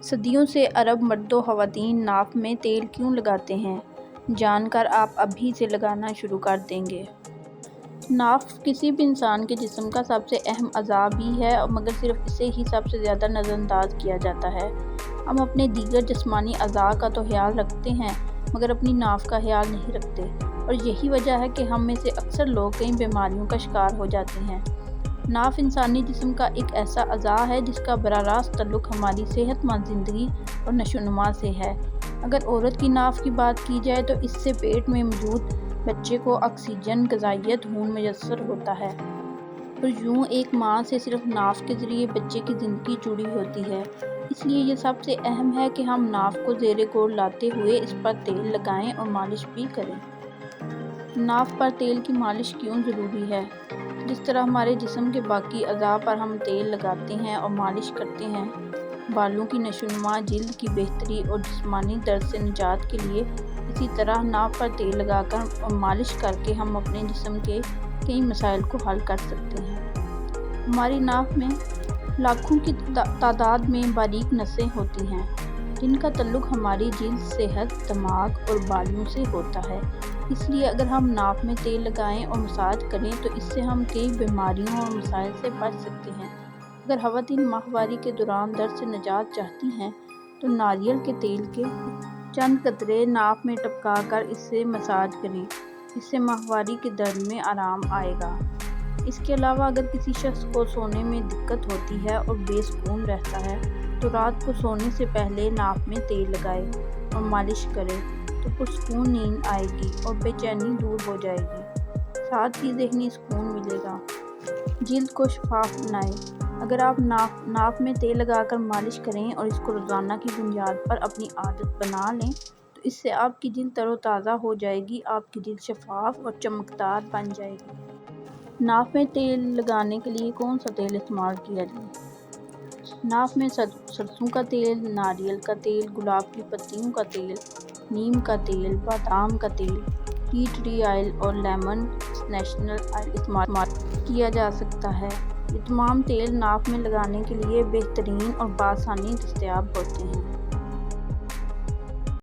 صدیوں سے عرب مرد و خواتین ناف میں تیل کیوں لگاتے ہیں، جان کر آپ ابھی سے لگانا شروع کر دیں گے۔ ناف کسی بھی انسان کے جسم کا سب سے اہم اعضاء بھی ہے، مگر صرف اسے ہی سب سے زیادہ نظر انداز کیا جاتا ہے۔ ہم اپنے دیگر جسمانی اعضاء کا تو خیال رکھتے ہیں، مگر اپنی ناف کا خیال نہیں رکھتے، اور یہی وجہ ہے کہ ہم میں سے اکثر لوگ کئی بیماریوں کا شکار ہو جاتے ہیں۔ ناف انسانی جسم کا ایک ایسا اعضاء ہے جس کا براہ راست تعلق ہماری صحت مند زندگی اور نشوونما سے ہے۔ اگر عورت کی ناف کی بات کی جائے تو اس سے پیٹ میں موجود بچے کو آکسیجن، غذائیت، خون میسر ہوتا ہے، اور یوں ایک ماں سے صرف ناف کے ذریعے بچے کی زندگی جڑی ہوتی ہے۔ اس لیے یہ سب سے اہم ہے کہ ہم ناف کو زیر غور لاتے ہوئے اس پر تیل لگائیں اور مالش بھی کریں۔ ناف پر تیل کی مالش کیوں ضروری ہے؟ جس طرح ہمارے جسم کے باقی اعضاء پر ہم تیل لگاتے ہیں اور مالش کرتے ہیں، بالوں کی نشوونما، جلد کی بہتری اور جسمانی درد سے نجات کے لیے، اسی طرح ناف پر تیل لگا کر اور مالش کر کے ہم اپنے جسم کے کئی مسائل کو حل کر سکتے ہیں۔ ہماری ناف میں لاکھوں کی تعداد میں باریک نسیں ہوتی ہیں، جن کا تعلق ہماری جلد، صحت، دماغ اور بالوں سے ہوتا ہے۔ اس لیے اگر ہم ناف میں تیل لگائیں اور مساج کریں تو اس سے ہم کئی بیماریوں اور مسائل سے بچ سکتے ہیں۔ اگر خواتین ماہواری کے دوران درد سے نجات چاہتی ہیں تو ناریل کے تیل کے چند قطرے ناف میں ٹپکا کر اس سے مساج کریں، اس سے ماہواری کے درد میں آرام آئے گا۔ اس کے علاوہ اگر کسی شخص کو سونے میں دقت ہوتی ہے اور بے سکون رہتا ہے تو رات کو سونے سے پہلے ناف میں تیل لگائے اور مالش کرے تو پرسکون نیند آئے گی اور بے چینی دور ہو جائے گی، ساتھ ہی ذہنی سکون ملے گا۔ جلد کو شفاف بنائیں۔ اگر آپ ناف میں تیل لگا کر مالش کریں اور اس کو روزانہ کی بنیاد پر اپنی عادت بنا لیں تو اس سے آپ کی جلد تر و تازہ ہو جائے گی، آپ کی جلد شفاف اور چمکدار بن جائے گی۔ ناف میں تیل لگانے کے لیے کون سا تیل استعمال کیا جائے؟ ناف میں سرسوں کا تیل، ناریل کا تیل، گلاب کی پتیوں کا تیل، نیم کا تیل، بادام کا تیل، ٹی ٹری آئل اور لیمن اسینشل آئل استعمال کیا جا سکتا ہے۔ یہ تمام تیل ناف میں لگانے کے لیے بہترین اور بآسانی دستیاب ہوتے ہیں۔